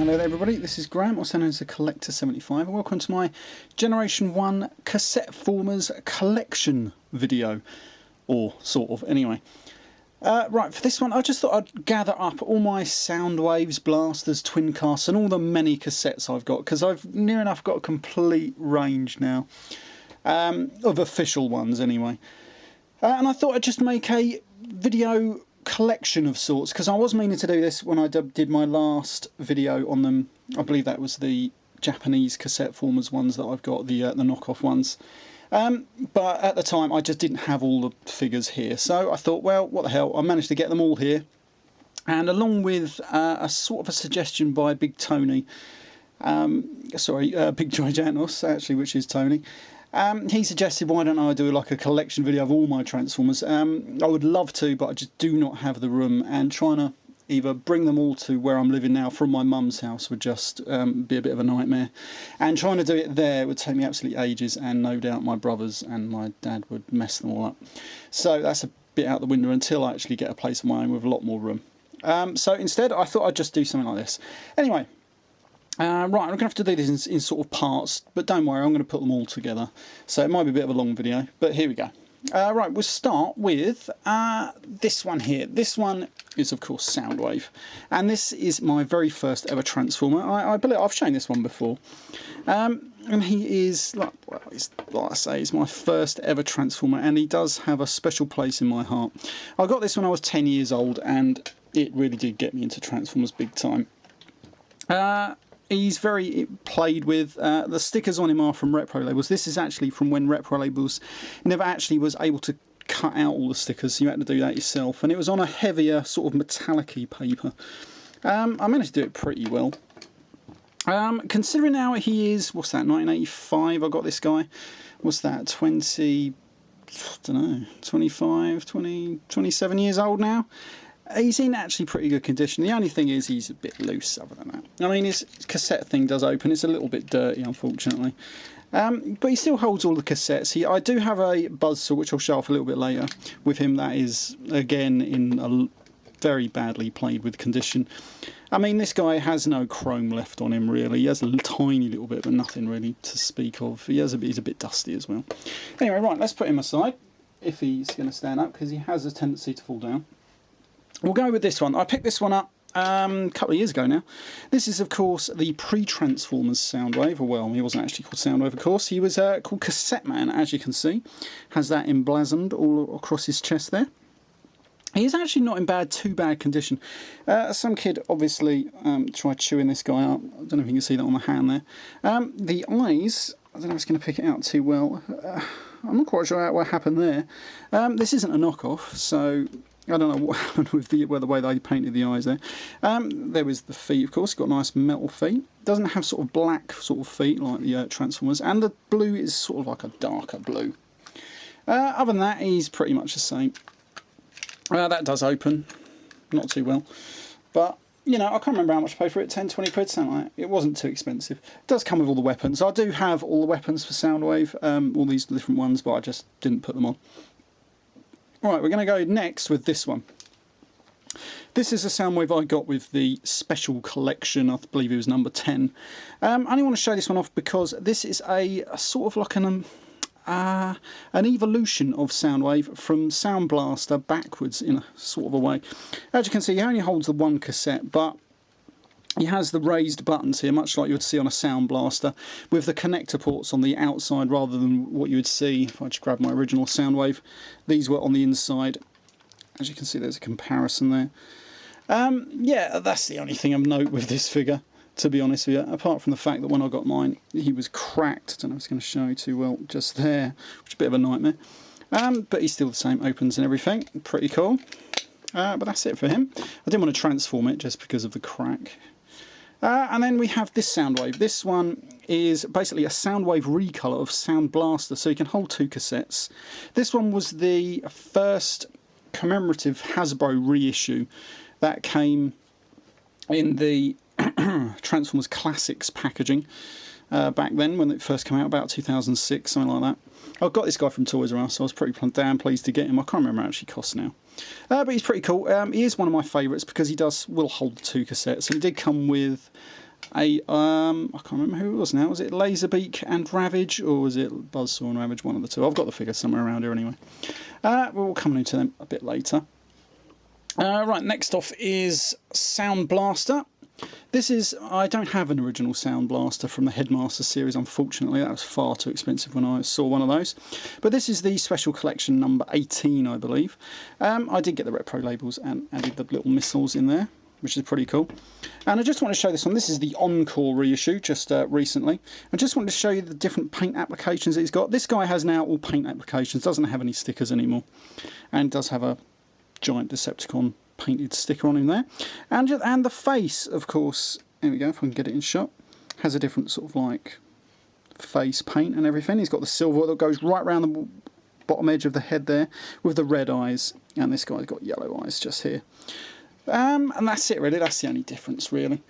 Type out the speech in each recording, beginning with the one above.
Hello there everybody, this is Graham, also known as the Collector 75, and welcome to my Generation 1 Cassette Formers collection video, or sort of, anyway. Right, for this one I just thought I'd gather up all my Soundwaves, blasters, twincasts and all the many cassettes I've got, because I've near enough got a complete range now, of official ones anyway. And I thought I'd just make a video collection of sorts, because I was meaning to do this when I did my last video on them. I believe that was the Japanese cassette formers ones that I've got, the knockoff ones. But at the time I just didn't have all the figures here, so I thought, well, what the hell, I managed to get them all here. And along with a sort of a suggestion by Big Tony, Big Gigantos actually, which is Tony. He suggested, why don't I do like a collection video of all my Transformers. I would love to, but I just do not have the room, and trying to either bring them all to where I'm living now from my mum's house would just be a bit of a nightmare, and trying to do it there would take me absolutely ages, and no doubt my brothers and my dad would mess them all up. So that's a bit out the window until I actually get a place of my own with a lot more room. So instead I thought I'd just do something like this. Anyway, right, I'm going to have to do this in sort of parts, but don't worry, I'm going to put them all together. So it might be a bit of a long video, but here we go. Right, we'll start with this one here. This one is, of course, Soundwave. And this is my very first ever Transformer. I believe I've shown this one before. And he is, like I say, he's my first ever Transformer, and he does have a special place in my heart. I got this when I was 10 years old, and it really did get me into Transformers big time. He's very played with. The stickers on him are from repro labels. This is actually from when repro labels never actually was able to cut out all the stickers, so you had to do that yourself. And it was on a heavier sort of metallic-y paper. I managed to do it pretty well. Considering now he is, what's that, 1985 I got this guy. What's that, 20, I don't know, 25, 20, 27 years old now. He's in actually pretty good condition. The only thing is he's a bit loose other than that. I mean, his cassette thing does open. It's a little bit dirty, unfortunately. But he still holds all the cassettes. I do have a buzzsaw, which I'll show off a little bit later, with him. That is, again, in a very badly played with condition. I mean, this guy has no chrome left on him, really. He has a tiny little bit, but nothing really to speak of. He's a bit dusty as well. Anyway, right, let's put him aside, if he's going to stand up, because he has a tendency to fall down. We'll go with this one. I picked this one up a couple of years ago now. This is, of course, the pre-Transformers Soundwave. Well, he wasn't actually called Soundwave, of course. He was called Cassette Man, as you can see. Has that emblazoned all across his chest there. He is actually not in too bad condition. Some kid obviously tried chewing this guy up. I don't know if you can see that on the hand there. The eyes, I don't know if it's going to pick it out too well. I'm not quite sure what happened there. This isn't a knockoff, so I don't know what happened with the way they painted the eyes there. There was the feet, of course. Got nice metal feet. Doesn't have sort of black sort of feet like the Transformers, and the blue is sort of like a darker blue. Other than that, he's pretty much the same. That does open, not too well, but you know, I can't remember how much I paid for it. 10, 20 quid, something like that. It wasn't too expensive. It does come with all the weapons. I do have all the weapons for Soundwave, all these different ones, but I just didn't put them on. Alright, we're going to go next with this one. This is a Soundwave I got with the special collection. I believe it was number 10. I only want to show this one off because this is a sort of like an evolution of Soundwave from Soundblaster backwards in a sort of a way. As you can see, he only holds the one cassette, but he has the raised buttons here, much like you would see on a Soundblaster, with the connector ports on the outside rather than what you would see if I just grab my original Soundwave. These were on the inside. As you can see, there's a comparison there. Yeah, that's the only thing of note with this figure, to be honest with you, apart from the fact that when I got mine, he was cracked. I don't know if it's going to show you too well just there, which is a bit of a nightmare. But he's still the same, opens and everything. Pretty cool. But that's it for him. I didn't want to transform it just because of the crack. And then we have this Soundwave. This one is basically a Soundwave recolor of Sound Blaster, so you can hold two cassettes. This one was the first commemorative Hasbro reissue that came in the Transformers Classics packaging back then when it first came out, about 2006, something like that. I got this guy from Toys R Us, so I was pretty damn pleased to get him. I can't remember how much he costs now. But he's pretty cool. He is one of my favourites because he will hold the two cassettes. And he did come with I can't remember who it was now. Was it Laserbeak and Ravage, or was it Buzzsaw and Ravage? One of the two. I've got the figures somewhere around here anyway. We'll come into them a bit later. Right, next off is Soundblaster. This is, I don't have an original Soundblaster from the Headmaster series, unfortunately. That was far too expensive when I saw one of those. But this is the special collection number 18, I believe. I did get the retro labels and added the little missiles in there, which is pretty cool. And I just want to show this one. This is the Encore reissue, just recently. I just wanted to show you the different paint applications that he's got. This guy has now all paint applications, doesn't have any stickers anymore, and does have a giant Decepticon painted sticker on him there. And the face, of course, here we go, if I can get it in shot, has a different sort of like face paint and everything. He's got the silver that goes right around the bottom edge of the head there with the red eyes, and this guy's got yellow eyes just here. And that's it really, that's the only difference really.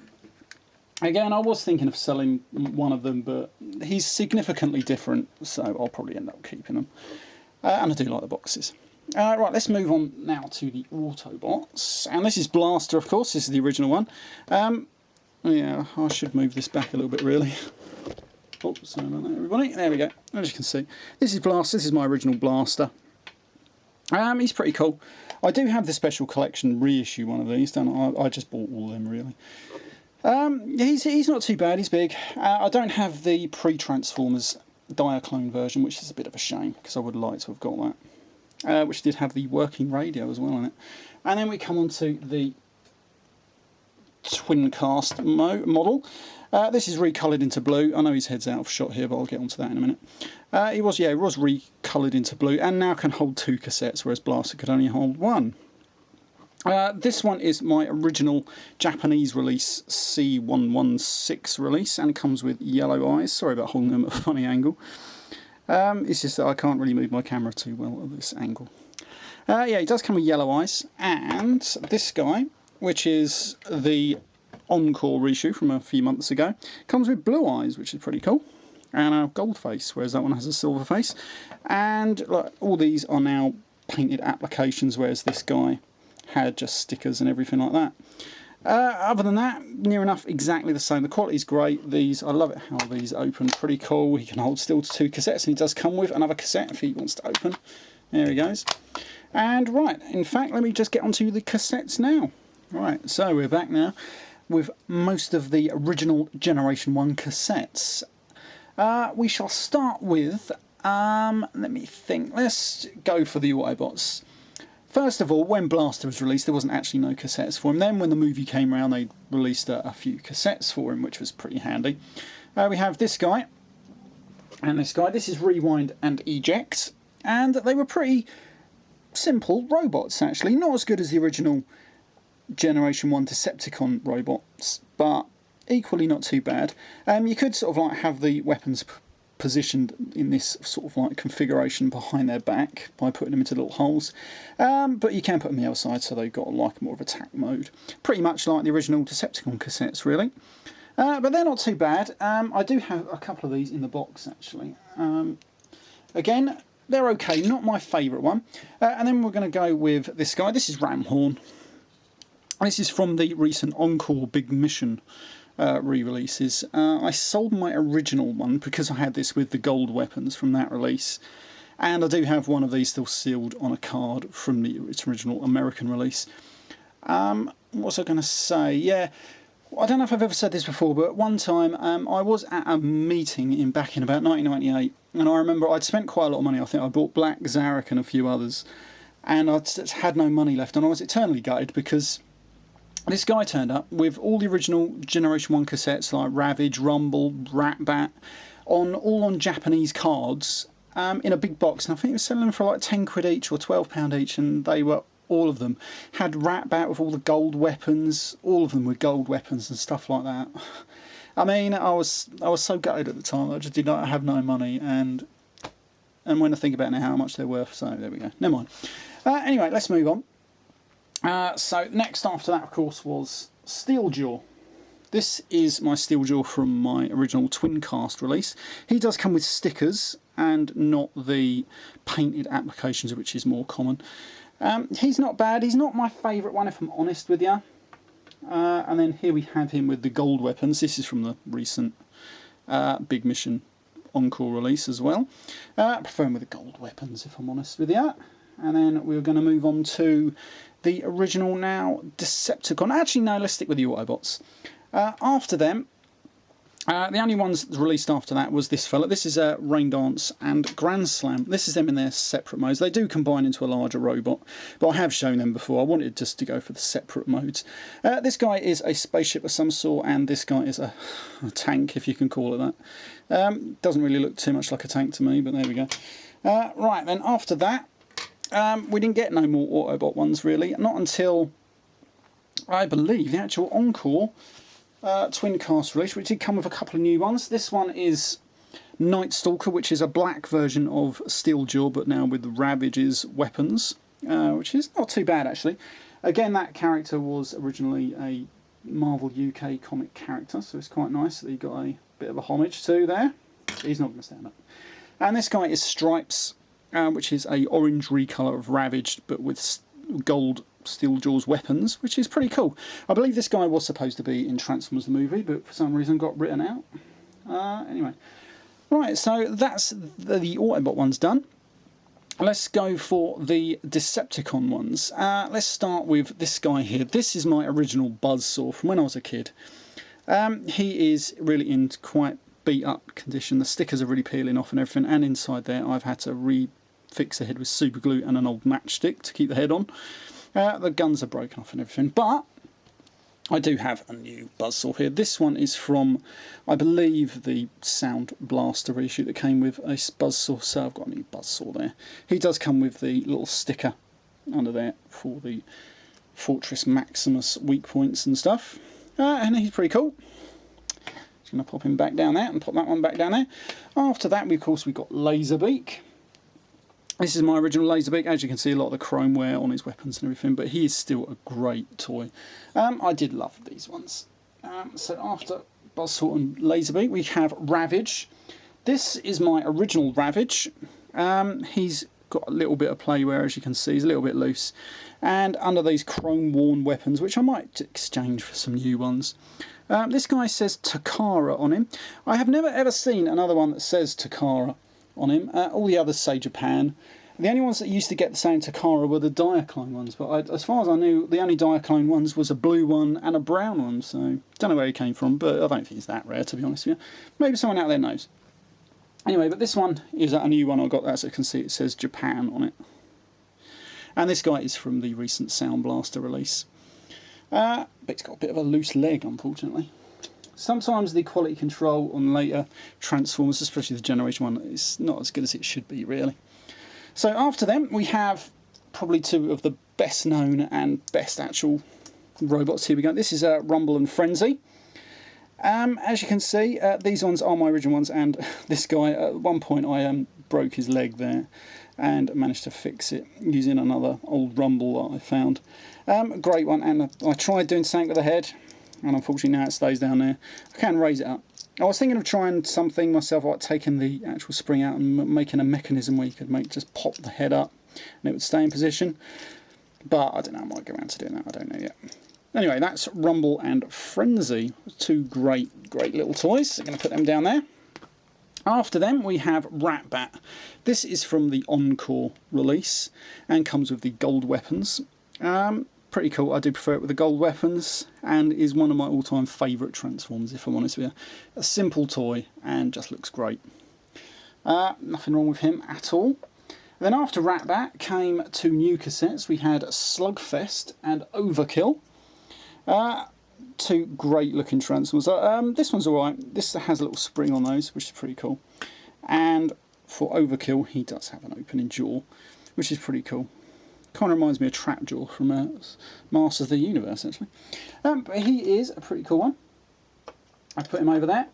Again, I was thinking of selling one of them, but he's significantly different, so I'll probably end up keeping them. And I do like the boxes. Right, let's move on now to the Autobots. And this is Blaster, of course, this is the original one. Yeah, I should move this back a little bit really. Oh, sorry about that everybody. There we go, as you can see. This is Blaster, this is my original Blaster. He's pretty cool. I do have the special collection reissue one of these, don't I? I just bought all of them really. He's not too bad, he's big. I don't have the pre-Transformers Diaclone version, which is a bit of a shame, because I would like to have got that. Which did have the working radio as well on it. And then we come on to the twincast model. This is recoloured into blue. I know his head's out of shot here, but I'll get onto that in a minute. It was recoloured into blue, and now can hold 2 cassettes, whereas Blaster could only hold 1. This one is my original Japanese release, C116 release, and it comes with yellow eyes. Sorry about holding them at a funny angle. It's just that I can't really move my camera too well at this angle. Yeah, it does come with yellow eyes, and this guy, which is the Encore reissue from a few months ago, comes with blue eyes, which is pretty cool, and a gold face, whereas that one has a silver face. And look, all these are now painted applications, whereas this guy had just stickers and everything like that. Other than that, near enough exactly the same. The quality's great. These, I love it how these open, pretty cool. He can hold still to 2 cassettes, and he does come with another cassette if he wants to open. There he goes. And right, in fact, let me just get onto the cassettes now. Right, so we're back now with most of the original Generation 1 cassettes. We shall start with, let me think, let's go for the Autobots. First of all, when Blaster was released, there wasn't actually no cassettes for him. Then when the movie came around, they released a few cassettes for him, which was pretty handy. We have this guy and this guy. This is Rewind and Eject, and they were pretty simple robots, actually. Not as good as the original Generation 1 Decepticon robots, but equally not too bad. You could sort of like have the weapons positioned in this sort of like configuration behind their back by putting them into little holes, but you can put them on the other side, so they've got like more of attack mode, pretty much like the original Decepticon cassettes really. But they're not too bad. I do have a couple of these in the box actually. Again, they're okay, not my favourite one. And then we're going to go with this guy. This is Ramhorn. This is from the recent Encore Big Mission re-releases. I sold my original one because I had this with the gold weapons from that release, and I do have one of these still sealed on a card from its original American release. What was I going to say? Yeah, I don't know if I've ever said this before, but one time I was at a meeting back in about 1998, and I remember I'd spent quite a lot of money. I think I bought Black, Zarek and a few others, and I had no money left, and I was eternally gutted because this guy turned up with all the original Generation 1 cassettes like Ravage, Rumble, Rat-Bat, all on Japanese cards in a big box. And I think he was selling them for like 10 quid each or £12 each, and they were, all of them, had Rat-Bat with all the gold weapons, all of them with gold weapons and stuff like that. I mean, I was so gutted at the time. I just did not have no money, and when I think about now how much they're worth, so there we go. Never mind. Anyway, let's move on. So next after that, of course, was Steeljaw. This is my Steeljaw from my original Twincast release. He does come with stickers and not the painted applications, which is more common. He's not bad. He's not my favourite one, if I'm honest with you. And then here we have him with the gold weapons. This is from the recent Big Mission Encore release as well. I prefer him with the gold weapons, if I'm honest with you. And then we're going to move on to the original now, Decepticon. Actually, no, let's stick with the Autobots. After them, the only ones released after that was this fella. This is Rain Dance and Grand Slam. This is them in their separate modes. They do combine into a larger robot, but I have shown them before. I wanted just to go for the separate modes. This guy is a spaceship of some sort, and this guy is a tank, if you can call it that. Doesn't really look too much like a tank to me, but there we go. Right, then after that, we didn't get no more Autobot ones, really. Not until, I believe, the actual Encore twincast release, which did come with a couple of new ones. This one is Night Stalker, which is a black version of Steeljaw, but now with Ravage's weapons, which is not too bad, actually. Again, that character was originally a Marvel UK comic character, so it's quite nice that he got a bit of a homage to there. He's not going to stand up. And this guy is Stripes, which is a orange recolour of Ravaged, but with gold Steeljaw's weapons, which is pretty cool. I believe this guy was supposed to be in Transformers the movie, but for some reason got written out. Anyway, right, so that's the Autobot ones done. Let's go for the Decepticon ones. Let's start with this guy here. This is my original Buzzsaw from when I was a kid. He is really in quite beat up condition. The stickers are really peeling off and everything, and inside there I've had to fix the head with super glue and an old matchstick to keep the head on. The guns are broken off and everything, but I do have a new Buzzsaw here. This one is from, I believe, the Soundblaster reissue that came with a Buzzsaw, so I've got a new Buzzsaw there. He does come with the little sticker under there for the Fortress Maximus weak points and stuff, and he's pretty cool. Just going to pop him back down there and pop that one back down there. After that, of course, we've got Laserbeak. This is my original Laserbeak. As you can see, a lot of the chrome wear on his weapons and everything, but he is still a great toy. I did love these ones. So after Buzzsaw and Laserbeak, we have Ravage. This is my original Ravage. He's got a little bit of play wear, as you can see. He's a little bit loose. And under these chrome-worn weapons, which I might exchange for some new ones. This guy says Takara on him. I have never ever seen another one that says Takara on him. All the others say Japan. The only ones that used to get the same Takara were the Diaclone ones, but as far as I knew, the only Diaclone ones was a blue one and a brown one, so don't know where he came from, but I don't think he's that rare, to be honest with you. Maybe someone out there knows. Anyway, but this one is a new one I got, as you can see, it says Japan on it. And this guy is from the recent Sound Blaster release. But it's got a bit of a loose leg, unfortunately. Sometimes the quality control on later Transformers, especially the Generation 1, is not as good as it should be, really. So after them, we have probably two of the best known and best actual robots. Here we go. This is Rumble and Frenzy. As you can see, these ones are my original ones, and this guy, at one point I broke his leg there and managed to fix it using another old Rumble that I found. Great one, and I tried doing something with the head, and unfortunately now it stays down there. I can raise it up. I was thinking of trying something myself, like taking the actual spring out and making a mechanism where you could just pop the head up and it would stay in position. But I don't know, I might go around to doing that, I don't know yet. Anyway, that's Rumble and Frenzy. Two great little toys. So I'm going to put them down there. After them, we have Ratbat. This is from the Encore release and comes with the gold weapons. Pretty cool. I do prefer it with the gold weapons, and is one of my all-time favourite Transformers, if I'm honest with you. A simple toy and just looks great. Nothing wrong with him at all. Then after Ratbat came two new cassettes. We had Slugfest and Overkill. Two great looking Transformers. This one's alright. This has a little spring on those, which is pretty cool. And for Overkill, he does have an opening jaw, which is pretty cool. Kind of reminds me of Trapjaw from Masters of the Universe, actually. But he is a pretty cool one. I put him over there,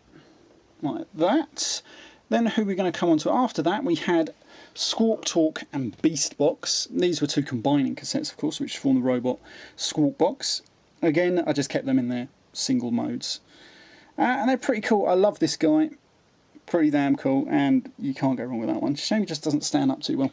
like that. Then who are we going to come on to after that? We had Squawk Talk and Beast Box. These were two combining cassettes, of course, which form the robot Squawk Box. Again, I just kept them in their single modes. And they're pretty cool. I love this guy. Pretty damn cool, and you can't go wrong with that one. Shame he just doesn't stand up too well.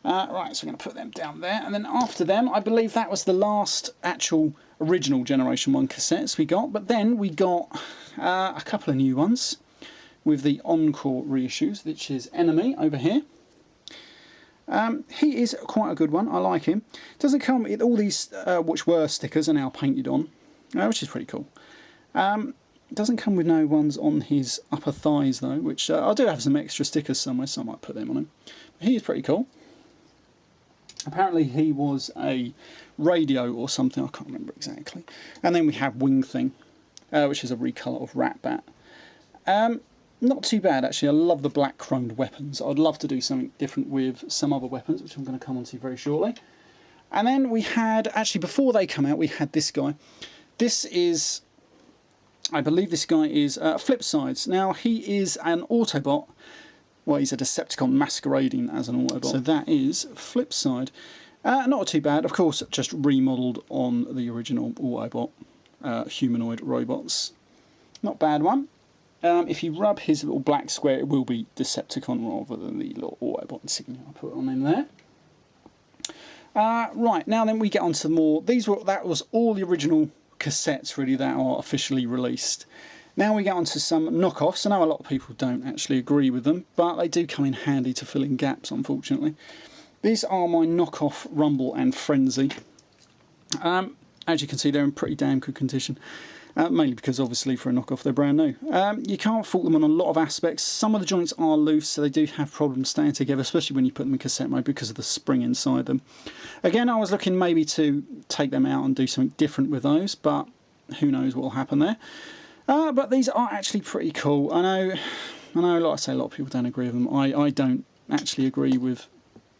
Right, so we're going to put them down there, and then after them, I believe that was the last actual original Generation 1 cassettes we got, but then we got a couple of new ones with the Encore reissues, which is Enemy over here. He is quite a good one, I like him. Doesn't come with all these, which were stickers, are now painted on, which is pretty cool. Doesn't come with no ones on his upper thighs though, which I do have some extra stickers somewhere, so I might put them on him. But he is pretty cool. Apparently he was a radio or something, I can't remember exactly. And then we have Wing Thing, which is a recolour of Rat Bat. Not too bad actually, I love the black chromed weapons. I'd love to do something different with some other weapons, which I'm going to come on to very shortly. And then we had, actually before they come out, we had this guy. This is, I believe this guy is Flipsides. Now he is an Autobot. Well, he's a Decepticon masquerading as an Autobot. So that is Flipside. Not too bad. Of course, just remodelled on the original Autobot humanoid robots. Not bad one. If you rub his little black square, it will be Decepticon rather than the little Autobot insignia I put on him there. Right, now then we get on to more. That was all the original cassettes really that are officially released. Now we get on to some knockoffs. I know a lot of people don't actually agree with them, but they do come in handy to fill in gaps, unfortunately. These are my knockoff Rumble and Frenzy. As you can see, they're in pretty damn good condition. Mainly because, obviously, for a knockoff, they're brand new. You can't fault them on a lot of aspects. Some of the joints are loose, so they do have problems staying together, especially when you put them in cassette mode because of the spring inside them. Again, I was looking maybe to take them out and do something different with those, but who knows what will happen there. But these are actually pretty cool. I know, like I say, a lot of people don't agree with them. I don't actually agree with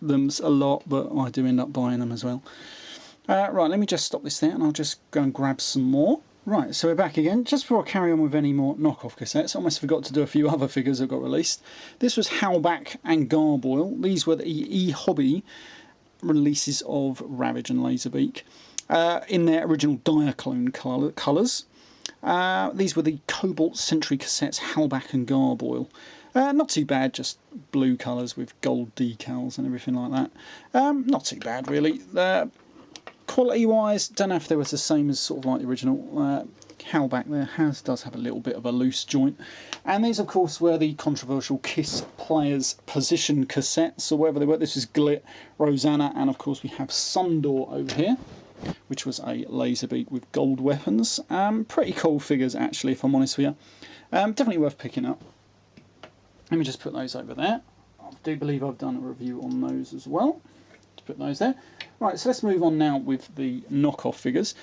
them a lot, but I do end up buying them as well. Right, let me just stop this there, and I'll just go and grab some more. Right, so we're back again. Just before I carry on with any more knockoff cassettes, I almost forgot to do a few other figures that got released. This was Howlback and Garboil. These were the E-Hobby releases of Ravage and Laserbeak in their original Diaclone colours. These were the Cobalt Century cassettes, Howlback and Garboil. Not too bad, just blue colours with gold decals and everything like that. Not too bad, really. Quality wise, don't know if they were the same as sort of like the original. Howlback there does have a little bit of a loose joint. And these, of course, were the controversial Kiss Players Position cassettes, or whatever they were. This is Glit, Rosanna, and of course we have Sundor over here, which was a Laserbeak with gold weapons. Pretty cool figures, actually, if I'm honest with you. Definitely worth picking up. Let me just put those over there. I do believe I've done a review on those as well. To put those there. Right, so let's move on now with the knockoff figures.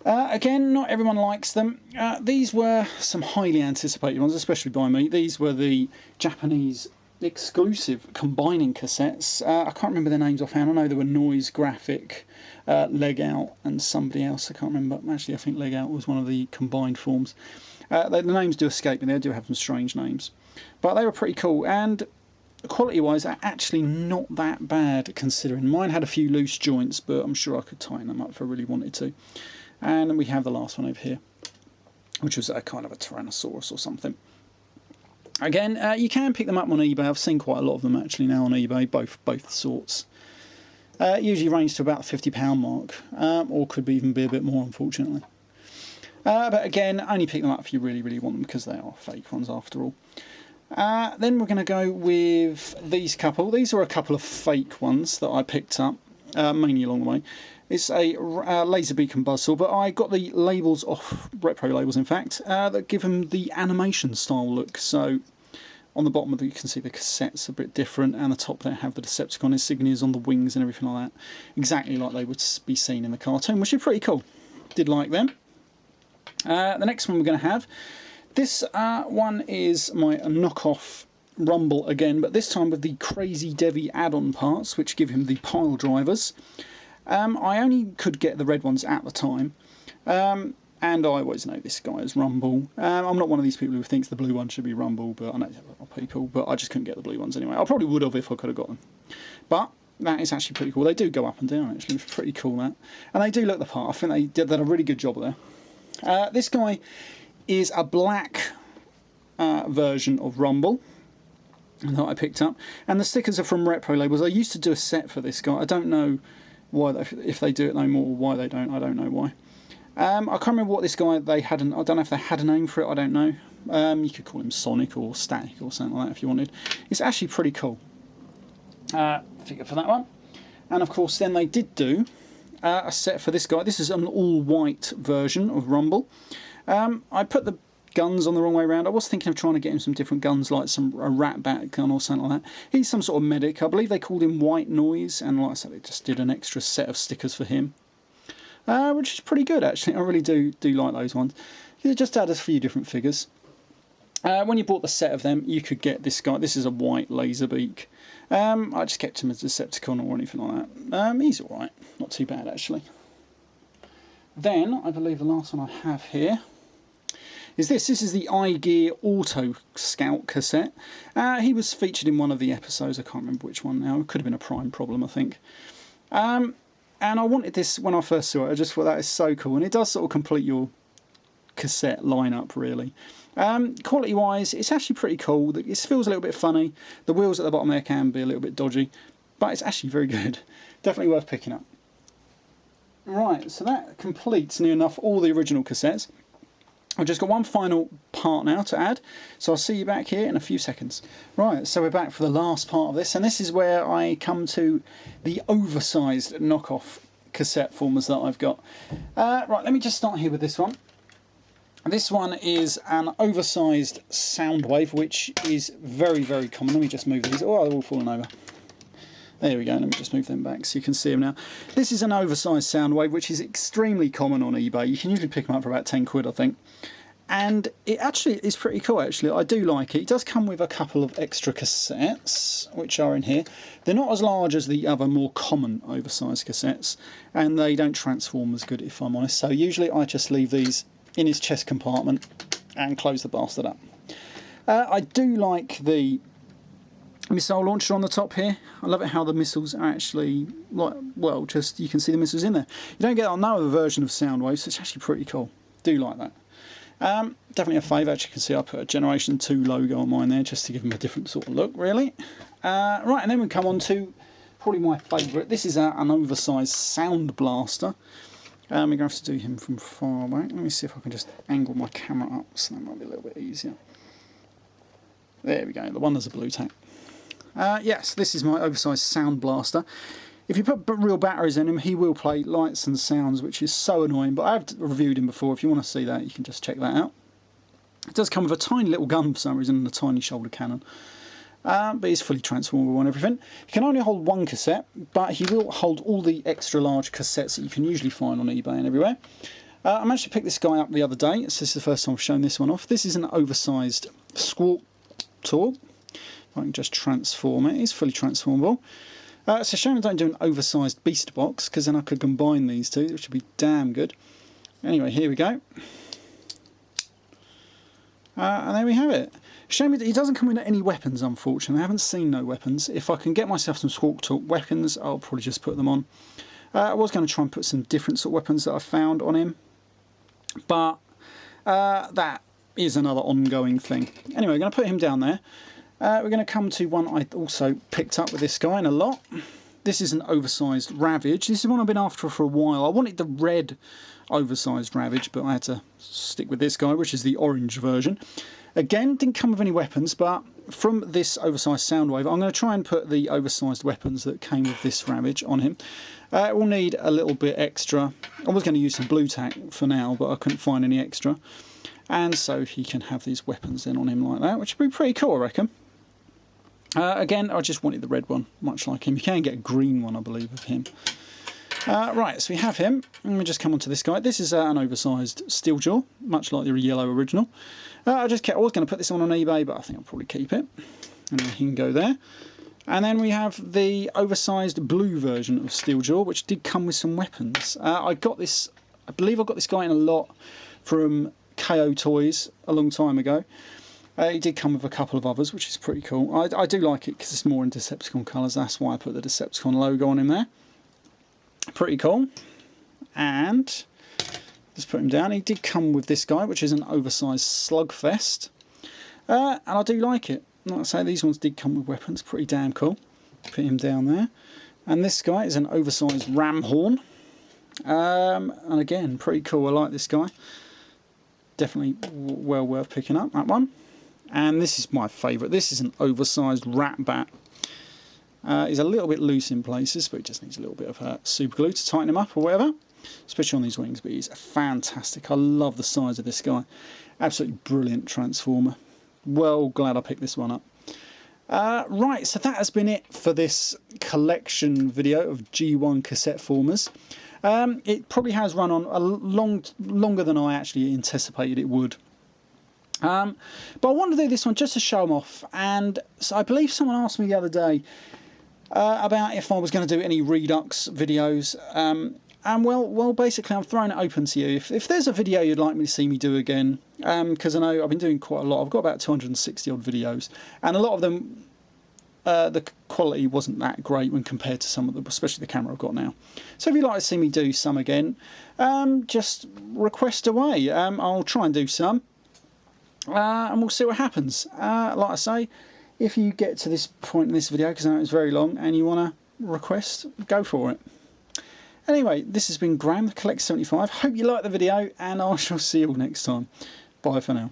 Again, not everyone likes them. These were some highly anticipated ones, especially by me. These were the Japanese exclusive combining cassettes. I can't remember their names offhand. I know there were Noise Graphic, Leg Out, and somebody else. I can't remember. Actually, I think Leg Out was one of the combined forms. The names do escape me. They do have some strange names. But they were pretty cool. And quality-wise, they're actually not that bad, considering. Mine had a few loose joints, but I'm sure I could tighten them up if I really wanted to. And then we have the last one over here, which was a kind of a Tyrannosaurus or something. Again, you can pick them up on eBay. I've seen quite a lot of them actually now on eBay, both sorts. Usually range to about the £50 mark, or could even be a bit more, unfortunately. But again, only pick them up if you really, really want them, because they are fake ones after all. Then we're going to go with these couple. These are a couple of fake ones that I picked up, mainly along the way. It's a Laserbeak and Buzzsaw, but I got the labels off, Repro labels in fact, that give them the animation style look. So on the bottom of you can see the cassette's a bit different, and the top there have the Decepticon insignias on the wings and everything like that. Exactly like they would be seen in the cartoon, which is pretty cool. Did like them. The next one we're going to have, this one is my knockoff Rumble again, but this time with the Crazy Devi add-on parts, which give him the pile drivers. I only could get the red ones at the time, and I always know this guy is Rumble. I'm not one of these people who thinks the blue one should be Rumble, but I know there are a lot of people, but I just couldn't get the blue ones anyway. I probably would have if I could have got them. But that is actually pretty cool. They do go up and down, actually. It's pretty cool, that. And they do look the part. I think they did a really good job there. This guy is a black version of Rumble. that I picked up. And the stickers are from Repro Labels. I used to do a set for this guy. I don't know why if they do it no more, or why they don't. I don't know why. I can't remember what this guy they had. I don't know if they had a name for it. I don't know. You could call him Sonic or Static or something like that if you wanted. It's actually pretty cool. Figure for that one. And of course, then they did do a set for this guy. This is an all-white version of Rumble. I put the guns on the wrong way around. I was thinking of trying to get him some different guns, like a rat bat gun or something like that. He's some sort of medic. I believe they called him White Noise, and like I said, they just did an extra set of stickers for him, which is pretty good actually. I really do like those ones. They just add a few different figures. When you bought the set of them, you could get this guy. This is a white laser beak. I just kept him as a Decepticon or anything like that. He's alright, not too bad actually. Then, I believe the last one I have here is this. This is the iGear Auto Scout cassette. He was featured in one of the episodes. I can't remember which one now. It could have been a Prime problem, I think. And I wanted this when I first saw it. I just thought that is so cool. And it does sort of complete your cassette lineup, really. Quality wise, it's actually pretty cool. It feels a little bit funny. The wheels at the bottom there can be a little bit dodgy, but it's actually very good. Definitely worth picking up. Right, so that completes near enough all the original cassettes. I've just got one final part now to add, so I'll see you back here in a few seconds. Right, so we're back for the last part of this, and this is where I come to the oversized knockoff cassette formers that I've got. Right, let me just start here with this one. This one is an oversized Soundwave, which is very, very common. Let me just move these. Oh, they're all falling over. There we go. Let me just move them back so you can see them now. This is an oversized Soundwave, which is extremely common on eBay. You can usually pick them up for about 10 quid, I think. And it actually is pretty cool, actually. I do like it. It does come with a couple of extra cassettes, which are in here. They're not as large as the other more common oversized cassettes, and they don't transform as good, if I'm honest. So usually I just leave these in his chest compartment and close the bastard up. I do like the missile launcher on the top here. I love it how the missiles are actually, like, well, just you can see the missiles in there. You don't get on no other version of Soundwave, so it's actually pretty cool. Do like that. Definitely a favourite. As you can see, I put a Generation 2 logo on mine there just to give them a different sort of look, really. Right, and then we come on to probably my favourite. This is an oversized Sound Blaster. We're going to have to do him from far away. Let me see if I can just angle my camera up, so that might be a little bit easier. There we go, the one that's a blue tack. Yes, this is my oversized Sound Blaster. If you put real batteries in him, he will play lights and sounds, which is so annoying, but I've reviewed him before. If you want to see that, you can just check that out. It does come with a tiny little gun for some reason and a tiny shoulder cannon. But he's fully transformable and everything. He can only hold one cassette, but he will hold all the extra large cassettes that you can usually find on eBay and everywhere. I managed to pick this guy up the other day. This is the first time I've shown this one off. This is an oversized Squawk Tour. If I can just transform it, it's fully transformable. It's a shame I don't do an oversized Beast Box, because then I could combine these two, which would be damn good. Anyway, here we go. And there we have it. Shame that he doesn't come with any weapons, unfortunately. I haven't seen no weapons. If I can get myself some Squawk Talk weapons, I'll probably just put them on. I was going to try and put some different sort of weapons that I found on him, but that is another ongoing thing. Anyway, we're going to put him down there. We're going to come to one I also picked up with this guy in a lot. This is an oversized Ravage. This is one I've been after for a while. I wanted the red oversized Ravage, but I had to stick with this guy, which is the orange version. Again, didn't come with any weapons, but from this oversized Soundwave, I'm going to try and put the oversized weapons that came with this Ravage on him. It will need a little bit extra. I was going to use some blue tack for now, but I couldn't find any extra. And so he can have these weapons then on him like that, which would be pretty cool, I reckon. Again, I just wanted the red one, much like him. You can get a green one, I believe, of him. Right, so we have him. Let me just come on to this guy. This is an oversized Steeljaw, much like the yellow original. I was going to put this on eBay, but I think I'll probably keep it. And then he can go there. And then we have the oversized blue version of Steeljaw, which did come with some weapons. I believe I got this guy in a lot from KO Toys a long time ago. He did come with a couple of others, which is pretty cool. I do like it because it's more in Decepticon colours. That's why I put the Decepticon logo on him there. Pretty cool. And just put him down. He did come with this guy, which is an oversized Slugfest. And I do like it. like I say, these ones did come with weapons, pretty damn cool. Put him down there. And this guy is an oversized ram horn. And again, pretty cool. I like this guy. Definitely well worth picking up, that one. And this is my favourite. This is an oversized rat bat. He's a little bit loose in places, but he just needs a little bit of super glue to tighten him up or whatever, especially on these wings. But he's fantastic. I love the size of this guy. Absolutely brilliant transformer. Well, glad I picked this one up. Right, so that has been it for this collection video of G1 cassette formers. It probably has run on a longer than I actually anticipated it would. But I wanted to do this one just to show them off, and so I believe someone asked me the other day about if I was going to do any Redux videos, and well, basically I'm throwing it open to you. If there's a video you'd like me to see me do again, because I know I've been doing quite a lot. I've got about 260 odd videos, and a lot of them the quality wasn't that great when compared to some of them, especially the camera I've got now. So if you'd like to see me do some again, just request away. I'll try and do some. And we'll see what happens. Like I say, if you get to this point in this video, because I know it's very long, and you want to request, go for it. Anyway, this has been Graham, the Collect 75. Hope you liked the video, and I shall see you all next time. Bye for now.